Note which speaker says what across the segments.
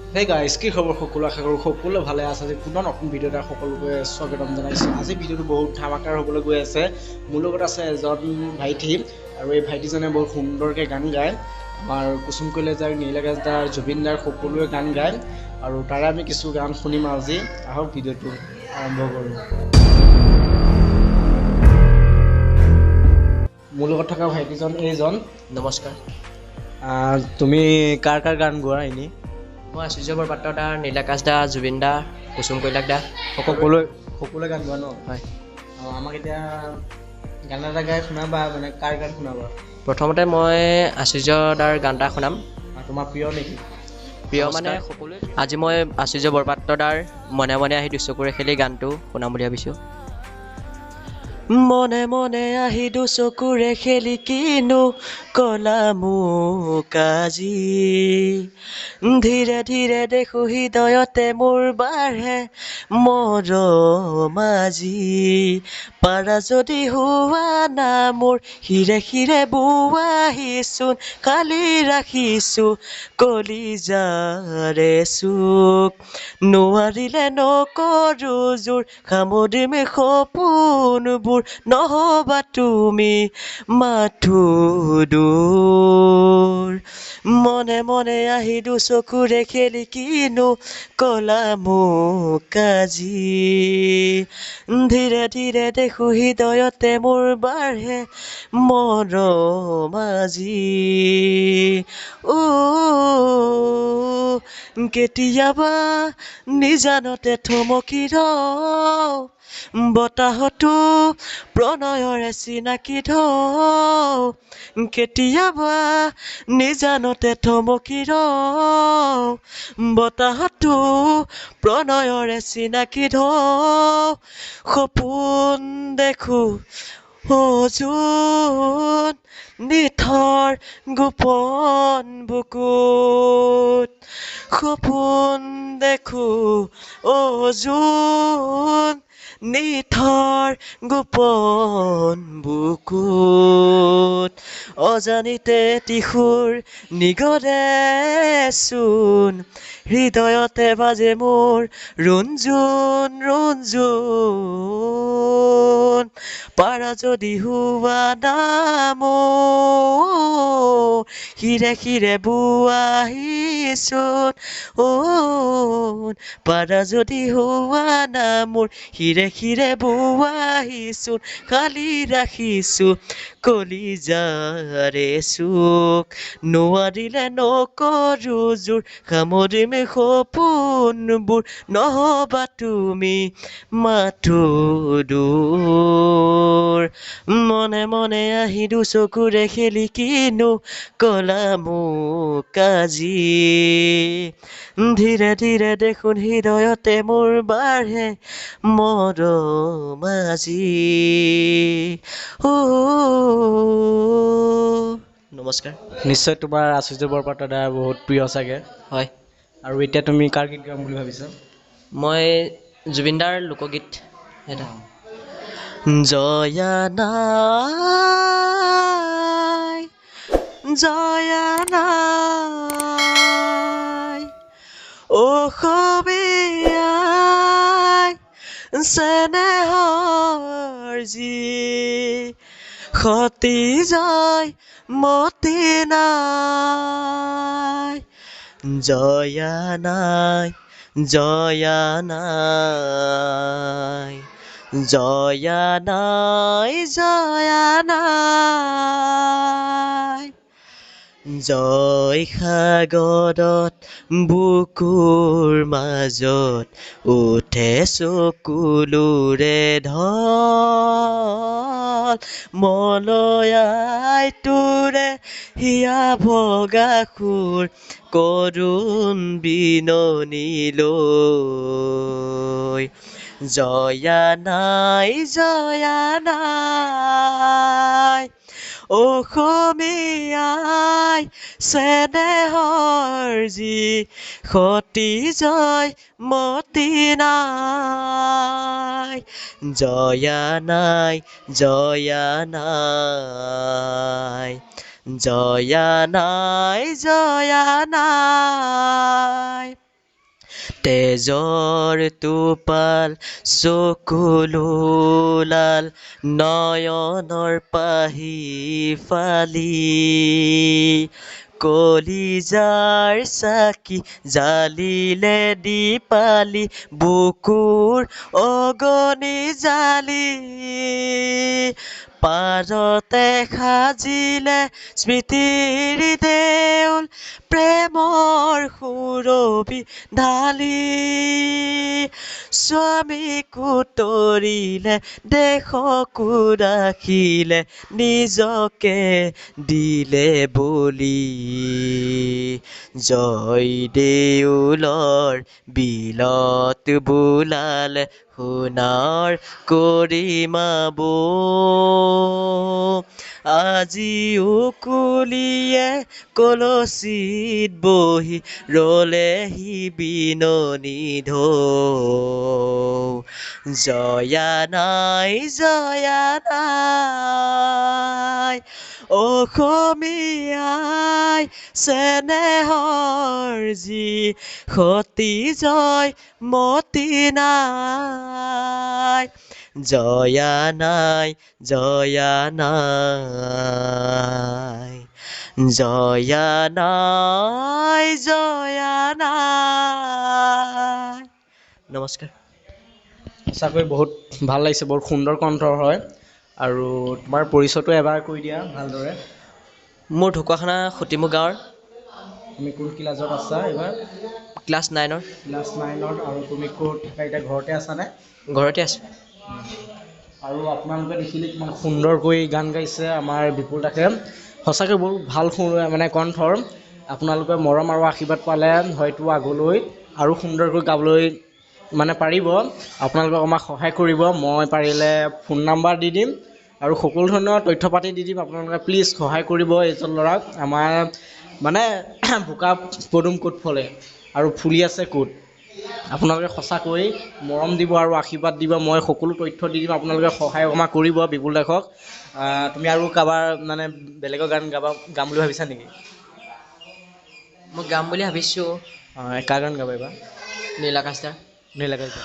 Speaker 1: Hey guys, কি খবৰ সকলো আশা কৰোঁ সকলোৱে ভালে আছে আজি পুনৰ নতুন ভিডিঅ' এটা সকলোকে স্বাগতম জনাইছোঁ আজি ভিডিঅ'টো বহুত ধামাকাৰ হ'বলৈ গৈ আছে মোৰ লগত আছে এজন ভাইটি আৰু এই ভাইটিজনে বহুত সুন্দৰকৈ গান গায় আমাৰ কুসুম কৈলাশদাৰ নীলআকাশদাৰ জুবিনদাৰ সকলোৱে গান গায় আৰু তাৰে আমি কিছু গান শুনিম আজি আহক ভিডিঅ'টো আৰম্ভ কৰোঁ মোৰ লগত থকা ভাইটিজন এইজন
Speaker 2: নমস্কাৰ
Speaker 1: তুমি কাৰ কাৰ গান গোৱা এনেই
Speaker 2: মই আচুৰ্য বৰপাত্ৰ দা নীলআকাশ দা জুবিন দা কুসুম কৈলাশ দা
Speaker 1: সকলোৱে গান গোৱা ন
Speaker 2: হয়
Speaker 1: আমাক এতিয়া গান এটা গাই শুনাবা মানে কাৰ গান শুনাবা
Speaker 2: প্ৰথমতে মই আচুৰ্য দাৰ গান এটা শুনাম
Speaker 1: তোমাৰ প্ৰিয় নেকি
Speaker 2: প্ৰিয় মানে সকলোৱে আজি মই আচুৰ্য বৰপাত্ৰ দাৰ মনে মনে আহি দুচকুৰে খেলি গানটো শুনাম বুলি ভাবিছোঁ মনে মনে আহি দুচকুৰে খেলি কিনো কলা মোক আজি ধীৰে ধীৰে দেখো হৃদয়তে মোৰ বাঢ়ে মৰম আজি পাৰা যদি হোৱা না মোৰ শিৰে শিৰে বোৱাহিচোন কালি ৰাখিছোঁ কলিজাৰে চুক নোৱাৰিলে নকৰোঁ জোৰ সামৰিম সপোনবোৰ নহবা তুমি মাথো দূৰ মনে মনে আহি দুচকুৰে খেলি কিনো কলা মোক আজি ধীৰে ধীৰে দেখো হৃদয়তে মোৰ বাঢ়ে মৰম আজি কেতিয়াবা নিজানতে থমকি ৰওঁ বতাহতো প্ৰণয়ৰে চিনাকি ধওঁ কেতিয়াবা নিজানতে থমকি ৰওঁ বতাহতো প্ৰণয়ৰে চিনাকি ধওঁ সপোন দেখো অজুন নিথৰ গোপন বুকুত সপোন দেখো অজুন নিথৰ গোপন বুকুত অজানিতে টিহুৰ নিগৰেচোন হৃদয়তে বাজে মোৰ ৰুণজুণ ৰুণজুণ পাৰা যদি হোৱা নাম শিৰে শিৰে বোৱাহিচোন পাৰা যদি হোৱা না মোৰ শিৰে শিৰে বোৱাহিচোন কালি ৰাখিছোঁ কলিজাৰে চুক নোৱাৰিলে নকৰোঁ জোৰ সামৰিম সপোনবোৰ নহবা তুমি মাথো দূৰ মনে মনে আহি দুচকুৰে খেলি কিনো কলা মোক আজি ধীৰে ধীৰে দেখোন হৃদয়তে মোৰ বাঢ়ে মৰম আজি নমস্কাৰ
Speaker 1: নিশ্চয় তোমাৰ আচুৰ্য বৰপাত্ৰ দা বহুত প্ৰিয় চাগে
Speaker 2: হয়
Speaker 1: আৰু এতিয়া তুমি কাৰ গীত গাম বুলি ভাবিছা
Speaker 2: মই জুবিনদাৰ লোকগীত এটা জয়া নাই জয়া নাই অসমীয়াই চেনেহৰ যি সতী জয় মতি নাই জয়া নাই জয়া নাই জয়া নাই জয়া নাই জয় সাগৰত বুকুৰ মাজত উঠে চকুলোৰে ঢল মলয়াই তোৰে হিয়া ভগা সুৰ কৰুণ বিননিলৈ জয়া নাই জয়া নাই অসমীয়াই চেনেহৰ যি সতী জয় মতি নাই জয়া নাই জয়া নাই জয়া নাই জয়া নাই তেজৰ টোপাল চকুলো লাল নয়নৰ পাহি ফালি কলিজাৰ চাকি জালিলে দীপালি বুকুৰ অগনি জালি পাৰতে সাজিলে স্মৃতিৰ দেউল প্ৰেমৰ সুৰভি ঢালি স্বামীকো তৰিলে দেশকো ৰাখিলে নিজকে দিলে বলি জয় দেউলৰ বিলত বোলালে সোণাৰ কৰিমা বৌ আজিও কুলিয়ে কলচীত বহি ৰলেহি বিননি ঢৌ জয়া নাই অসমীয়াই চেনেহৰ যি সতী জয় মতি নাই জয়া নাই জয়া নাই জয়া নাই জয়া নাই নমস্কাৰ
Speaker 1: সঁচাকৈ বহুত ভাল লাগিছে বহুত সুন্দৰ কণ্ঠৰ হয় আৰু তোমাৰ পৰিচয়টো এবাৰ কৈ দিয়া ভালদৰে
Speaker 2: মোৰ ঢকুৱাখানা সতীমুখ গাঁৱৰ
Speaker 1: তুমি কোন ক্লাছত আছা এইবাৰ
Speaker 2: ক্লাছ 9ৰ
Speaker 1: ক্লাছ 9ত আৰু তুমি ক'ত থাকা এতিয়া ঘৰতে আছানে
Speaker 2: ঘৰতে আছোঁ
Speaker 1: আৰু আপোনালোকে দেখিলে কিমান সুন্দৰকৈ গান গাইছে আমাৰ বিপুল দাকে সঁচাকৈ বহুত ভাল মানে কণ্ঠৰ আপোনালোকে মৰম আৰু আশীৰ্বাদ পালে হয়তো আগলৈ আৰু সুন্দৰকৈ গাবলৈ মানে পাৰিব আপোনালোকক আমাক সহায় কৰিব মই পাৰিলে ফোন নাম্বাৰ দি দিম আৰু সকলো ধৰণৰ তথ্য পাতি দি দিম আপোনালোকে প্লিজ সহায় কৰিব এইজন ল'ৰাক আমাৰ মানে বোকা পদুম ক'ত ফলে আৰু ফুলি আছে ক'ত আপোনালোকে সঁচাকৈ মৰম দিব আৰু আশীৰ্বাদ দিব মই সকলো তথ্য দি দিম আপোনালোকে সহায় আমাক কৰিব বিপুল দাসক তুমি আৰু কাৰোবাৰ মানে বেলেগৰ গান গাম বুলি ভাবিছা নেকি
Speaker 2: মই গাম বুলি ভাবিছোঁ
Speaker 1: কাৰ গান গাবা এইবাৰ
Speaker 2: নীলাকাশদাৰ
Speaker 1: নীলাকাশদাৰ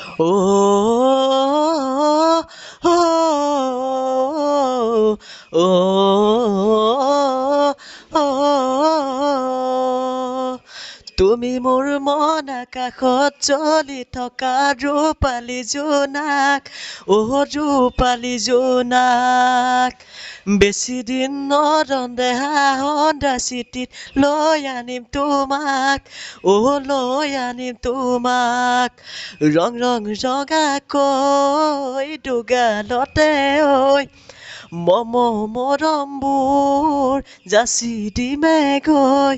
Speaker 2: তুমি মোৰ মন আকাশত জ্বলি থকা ৰূপালী জোনাক ৰূপালী জোনাক বেছি দিন নৰন্দেহা সন্ধ্যা চিঠিত লৈ আনিম তোমাক লৈ আনিম তোমাক ৰং ৰং ৰঙাকৈ দুগালতে ঐ মৰমবোৰ যাচি দিমে গৈ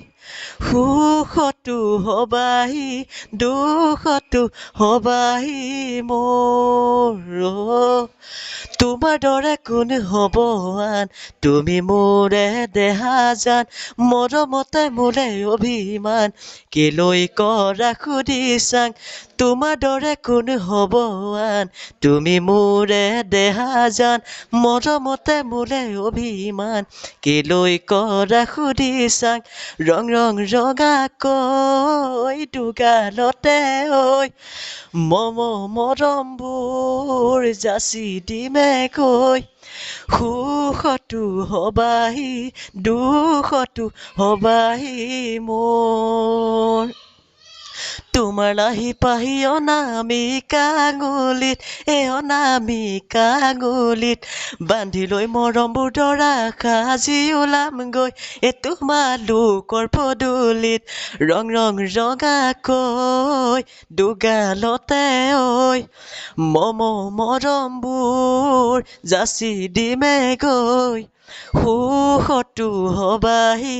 Speaker 2: সুখতো হবাহি দুখতো হবাহি মোৰ তোমাৰ দৰে কোন হ'ব আন তুমি মোৰে দেহা জান মৰমতে মোৰে অভিমান কেলৈ কৰা সুধিছাং তোমাৰ দৰে কোন হ'ব আন তুমি মোৰে দেহা জান মৰমতে মোৰে অভিমান কেলৈ কৰা সুধিছাং ৰং ৰং ৰঙাকৈ দুগালতে ঐ মৰমবোৰ যাচি দিমে গৈ সুখতো হবাহি দুখতো হবাহি মোৰ তোমাৰ লাহি পাহি অনামিকা আঙুলিত অনামিকা আঙুলিত বান্ধি লৈ মৰমবোৰ দৰা সাজি ওলামগৈ তোমালোকৰ পদূলিত ৰং ৰং ৰঙাকৈ দুগালতে ঐ মৰমবোৰ যাচি দিমে গৈ সুখতো হবাহি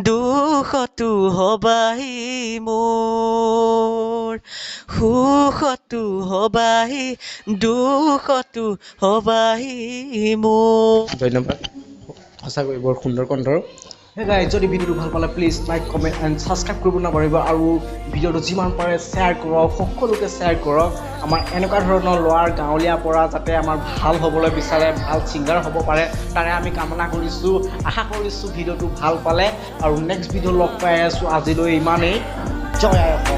Speaker 2: দুখতো হবাহি মোৰ সুখতো হবাহি দুখতো হবাহি মোৰ
Speaker 1: ধন্যবাদ সঁচাকৈ বৰ সুন্দৰ কণ্ঠৰ হে গাইজ যদি ভিডিঅ'টো ভাল পালে please like comment and subscribe কৰিব নাপাহৰিব আৰু ভিডিঅ'টো যিমান পাৰে শ্বেয়াৰ কৰক সকলোকে শ্বেয়াৰ কৰক আমাৰ এনেকুৱা ধৰণৰ ল'ৰাৰ গাঁৱলীয়া পৰা যাতে আমাৰ ভাল হ'বলৈ বিচাৰে ভাল ছিংগাৰ হ'ব পাৰে তাৰে আমি কামনা কৰিছোঁ আশা কৰিছোঁ ভিডিঅ'টো ভাল পালে আৰু নেক্সট ভিডিঅ' লগ পাই আছোঁ আজিলৈ ইমানেই জয় আই অসম।